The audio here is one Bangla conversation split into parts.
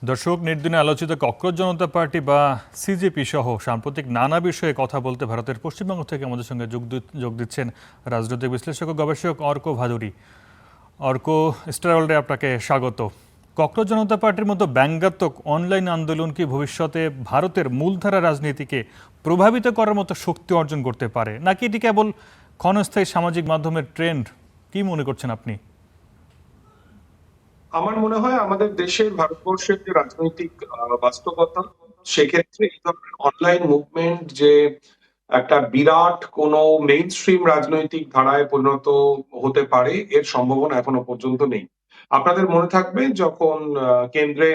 দর্শক, নির্দিনে আলোচিত ককরোচ জনতা পার্টি বা সিজেপি সহ সাম্প্রতিক নানা বিষয়ে কথা বলতে ভারতের পশ্চিমবঙ্গ থেকে আমাদের সঙ্গে যোগ দিচ্ছেন রাজনৈতিক বিশ্লেষক ও গবেষক অর্ক ভাদুরী। অর্ক, স্টার ওয়ার্ল্ডে আপনাকে স্বাগত। ককরোচ জনতা পার্টির মতো ব্যঙ্গাত্মক অনলাইন আন্দোলন কি ভবিষ্যতে ভারতের মূলধারা রাজনীতিকে প্রভাবিত করার মতো শক্তি অর্জন করতে পারে, নাকি এটি কেবল ক্ষণস্থায়ী সামাজিক মাধ্যমের ট্রেন্ড? কি মনে করছেন আপনি? আমার মনে হয় আমাদের দেশের ভারতবর্ষের যে রাজনৈতিক বাস্তবতা, সেক্ষেত্রে এই ধরনের অনলাইন মুভমেন্ট যে একটা বিরাট কোনো মেইন স্ট্রিম রাজনৈতিক ধারায় পরিণত হতে পারে এর সম্ভাবনা এখনো পর্যন্ত নেই। আপনাদের মনে থাকবে যখন কেন্দ্রে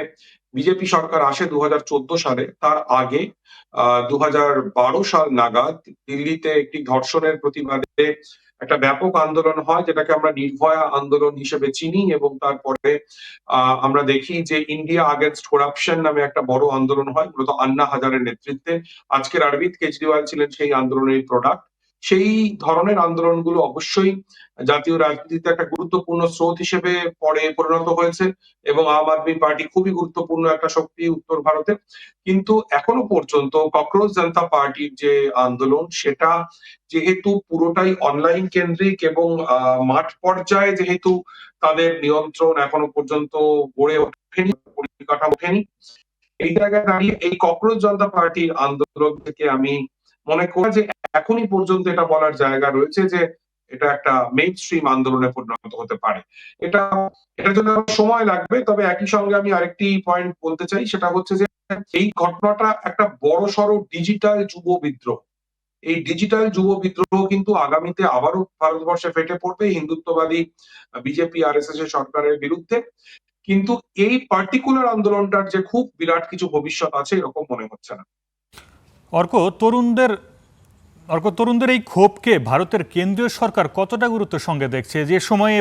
বিজেপি সরকার আসে 2014 সালে, তার আগে 2012 সাল নাগাদ দিল্লিতে একটি ধর্ষণের প্রতিবাদে একটা ব্যাপক আন্দোলন হয়, যেটাকে আমরা নির্ভয়া আন্দোলন হিসেবে চিনি। এবং তারপরে আমরা দেখি যে ইন্ডিয়া আগেনস্ট করাপশন নামে একটা বড় আন্দোলন হয়, মূলত আন্না হাজারের নেতৃত্বে। আজকের অরবিন্দ কেজরিওয়াল ছিলেন সেই আন্দোলনের প্রোডাক্ট। সেই ধরনের আন্দোলনগুলো অবশ্যই জাতীয় রাজনীতিতে একটা গুরুত্বপূর্ণ স্রোত হিসেবে পরে পরিণত হয়েছে, এবং আম আদমি পার্টি খুবই গুরুত্বপূর্ণ একটা শক্তি উত্তর ভারতে। কিন্তু এখনো পর্যন্ত ককরোচ জনতা পার্টির যে আন্দোলন, সেটা যেহেতু পুরোটাই অনলাইন কেন্দ্রিক এবং মাঠ পর্যায়ে যেহেতু তাদের নিয়ন্ত্রণ এখনো পর্যন্ত গড়ে ওঠেনি, পরিকাঠামো ওঠেনি, এই জায়গায় দাঁড়িয়ে এই ককরোচ জনতা পার্টির আন্দোলন থেকে আমি মনে করি যে এখনই পর্যন্ত এটা বলার জায়গা রয়েছে যে এটা একটা মেইন স্ট্রিম আন্দোলনে পরিণত হতে পারে। এটা এটার জন্য সময় লাগবে। তবে একই সঙ্গে আমি আরেকটি পয়েন্ট বলতে চাই, সেটা হচ্ছে যে এই ঘটনাটা একটা বড়সড় ডিজিটাল যুব বিদ্রোহ। এই ডিজিটাল যুব বিদ্রোহ কিন্তু আগামীতে আবারও ভারতবর্ষে ফেটে পড়বে হিন্দুত্ববাদী বিজেপি আরএসএস এর সরকারের বিরুদ্ধে। কিন্তু এই পার্টিকুলার আন্দোলনটার যে খুব বিরাট কিছু ভবিষ্যৎ আছে এরকম মনে হচ্ছে না। অর্ক, তরুণদের তরুণদের এই ক্ষোভকে ভারতের কেন্দ্রীয় সরকার কতটা গুরুত্বের সঙ্গে দেখছে? যে সময়ে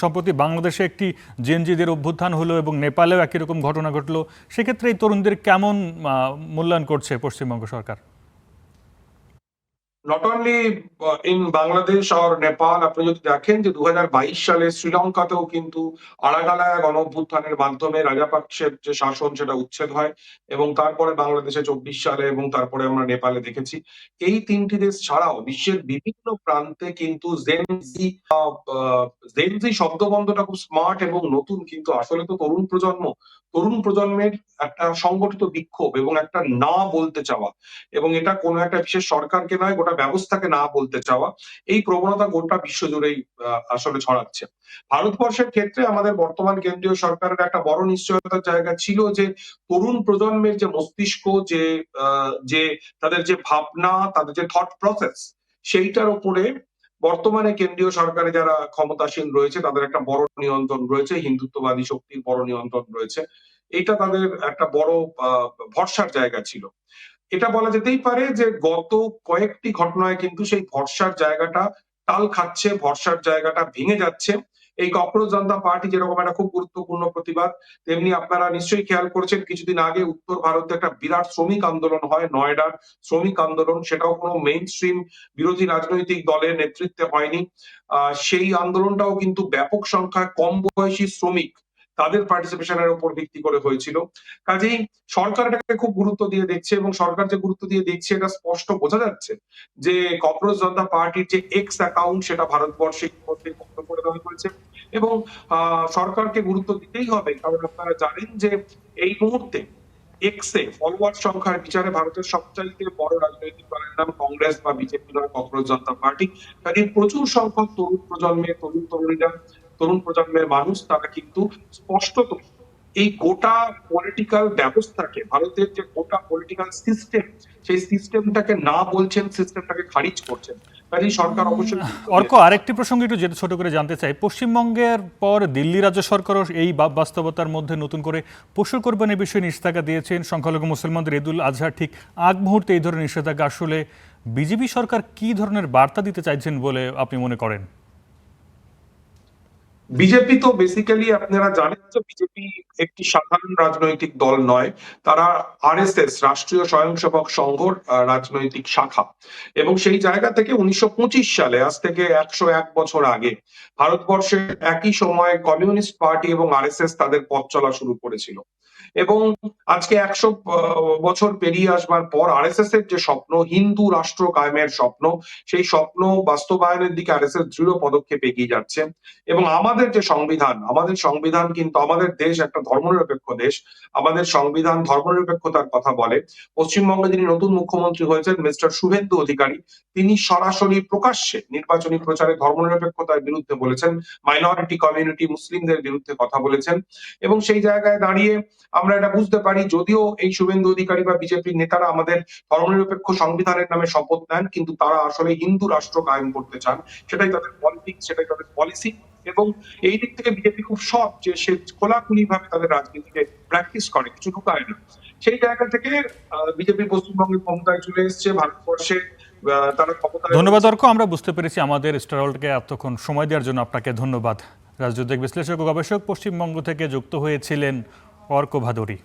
সম্প্রতি বাংলাদেশে একটি জেনজিদের অভ্যুত্থান হলো এবং নেপালেও একই রকম ঘটনা ঘটলো, সেক্ষেত্রে এই তরুণদের কেমন মূল্যায়ন করছে পশ্চিমবঙ্গ সরকার? নট অনলি ইন বাংলাদেশ আর নেপাল, আপনি যদি দেখেন যে 2022 সালে শ্রীলঙ্কাতেও কিন্তু আড়াগালায় গণ অভ্যুত্থানের মাধ্যমে রাজাপাকসের যে শাসন সেটা উচ্ছেদ হয়, এবং তারপরে বাংলাদেশে 24 সালে, এবং তারপরে আমরা নেপালে দেখেছি। এই তিনটি দেশ ছাড়াও বিশ্বের বিভিন্ন প্রান্তে কিন্তু জেনজি শব্দবন্ধটা খুব স্মার্ট এবং নতুন, কিন্তু আসলে তো তরুণ প্রজন্মের একটা সংগঠিত বিক্ষোভ এবং একটা না বলতে চাওয়া, এবং এটা কোনো একটা বিশেষ সরকারকে নয়, গোটা ব্যবস্থাকে না বলতে চাওয়া, এই প্রবণতা গোটা বিশ্বজুড়েই আসলে ছড়াচ্ছে। ভারতবর্ষের ক্ষেত্রে আমাদের বর্তমান কেন্দ্রীয় সরকারের একটা বড় নিশ্চয়তার জায়গা ছিল যে তরুণ প্রজন্মের যে মস্তিষ্ক, যে তাদের যে ভাবনা, তাদের যে থট প্রসেস, সেইটার উপরে বর্তমানে কেন্দ্রীয় সরকারে যারা ক্ষমতাসীন রয়েছে তাদের একটা বড় নিয়ন্ত্রণ রয়েছে, হিন্দুত্ববাদী শক্তির বড় নিয়ন্ত্রণ রয়েছে। এটা তাদের একটা বড় ভরসার জায়গা ছিল। এটা বলা যেতেই পারে যে গত কয়েকটি ঘটনায় কিন্তু সেই ভরসার জায়গাটা টাল খাচ্ছে, ভরসার জায়গাটা ভেঙে যাচ্ছে। এই ককরোচ জনতা পার্টি যেরকম একটা খুব গুরুত্বপূর্ণ প্রতিবাদ, তেমনি আপনারা নিশ্চয়ই খেয়াল করেছেন কিছুদিন আগে উত্তর ভারতে একটা বিরাট শ্রমিক আন্দোলন হয়, নয়ডার শ্রমিক আন্দোলন। সেটাও কোনো মেইন স্ট্রিম বিরোধী রাজনৈতিক দলের নেতৃত্বে হয়নি। সেই আন্দোলনটাও কিন্তু ব্যাপক সংখ্যায় কম বয়সী শ্রমিক, তাদের পার্টিসিপেশনের উপর ভিত্তি করে হয়েছিল। কাজেই সরকার এটাকে খুব গুরুত্ব দিয়ে দেখছে, এবং সরকার যে গুরুত্ব দিয়ে দেখছে এটা স্পষ্ট বোঝা যাচ্ছে যে ককরোচ জনতা পার্টির যে এক্স অ্যাকাউন্ট সেটা ভারতবর্ষে ইতিমধ্যে বন্ধ করে দেওয়া হয়েছে। এবং সরকারকে গুরুত্ব দিতেই হবে, কারণ আপনারা জানেন যে এই মুহূর্তে এক্সে ফলোয়ার সংখ্যার বিচারে ভারতের সবচাইতে বড় রাজনৈতিক দলের নাম কংগ্রেস বা বিজেপি নয়, ককরোচ জনতা পার্টি। কাজে প্রচুর সংখ্যক তরুণ প্রজন্মের মানুষ, তারা কিন্তু স্পষ্টত এই গোটা পলিটিক্যাল ব্যবস্থাকে, ভারতের যে গোটা পলিটিক্যাল সিস্টেম, সেই সিস্টেমটাকে না বলছেন, সিস্টেমটাকে খারিজ করছেন। কাজেই সরকার অবশ্যই অর্ক, আরেকটি প্রসঙ্গ একটু যেটা ছোট করে জানতে চাই। পশ্চিমবঙ্গের পর দিল্লি রাজ্য সরকারও এই বাস্তবতার মধ্যে নতুন করে পশু কোরবানির বিষয়ে নিষেধাজ্ঞা দিয়েছেন। সংখ্যালঘু মুসলমানদের ঈদুল আজহার ঠিক আগ মুহূর্তে এই ধরনের নিষেধাজ্ঞা আসলে বিজেপি সরকার কি ধরনের বার্তা দিতে চাইছেন বলে আপনি মনে করেন? বিজেপি তো বেসিক্যালি আপনারা জানেন যে বিজেপি একটি সাধারণ রাজনৈতিক দল নয়, তারা আরএসএস রাষ্ট্রীয় স্বয়ংসেবক সংঘর রাজনৈতিক শাখা। এবং সেই জায়গা থেকে 1925 সালে, আজ থেকে 101 বছর আগে, ভারতবর্ষে একই সময়ে কমিউনিস্ট পার্টি এবং আরএসএস তাদের পথ চলা শুরু করেছিল। এবং আজকে 100 বছর পেরিয়ে আসবার পর আরএসএস এর যে স্বপ্ন, হিন্দু রাষ্ট্র কায়েমের স্বপ্ন, সেই স্বপ্ন বাস্তবায়নের দিকে আরএসএস দৃঢ় পদক্ষেপে এগিয়ে যাচ্ছে। এবং আমাদের যে সংবিধান, আমাদের সংবিধান কিন্তু, আমাদের দেশ একটা ধর্মনিরপেক্ষ দেশ, আমাদের সংবিধান ধর্মনিরপেক্ষতার কথা বলে। পশ্চিমবঙ্গে যিনি নতুন মুখ্যমন্ত্রী হয়েছেন মিস্টার শুভেন্দু অধিকারী, তিনি সরাসরি প্রকাশ্যে নির্বাচনী প্রচারে ধর্মনিরপেক্ষতার বিরুদ্ধে বলেছেন, মাইনরিটি কমিউনিটি মুসলিমদের বিরুদ্ধে কথা বলেছেন। এবং সেই জায়গায় দাঁড়িয়ে আমরা এটা বুঝতে পারি, যদিও এই শুভেন্দু অধিকারী বা বিজেপির নেতারা আমাদের ধর্মনিরপেক্ষ সংবিধানের নামে শপথ নেন, কিন্তু তারা আসলে হিন্দু রাষ্ট্র কায়েম করতে চান। সেটাই তাদের পলিটিক্স, সেটাই তাদের পলিসি। এবং এই দিক থেকে বিজেপি খুব সৎ যে সে খোলাখুলি ভাবে তাদের রাজনীতিকে প্র্যাকটিস করে, কিছু লুকায় না। সেই জায়গা থেকে বিজেপি পশ্চিমবঙ্গে ক্ষমতায় চলে এসছে, ভারতবর্ষে তারা ক্ষমতায় ধন্যবাদ রয়েছে। অর্ক, আমরা বুঝতে পেরেছি। আমাদের স্টারওয়ার্ল্ডকে এতক্ষণ সময় দেওয়ার জন্য আপনাকে ধন্যবাদ। রাজনৈতিক বিশ্লেষক ও গবেষক পশ্চিমবঙ্গ থেকে যুক্ত হয়েছিলেন অর্ক ভাদুরী।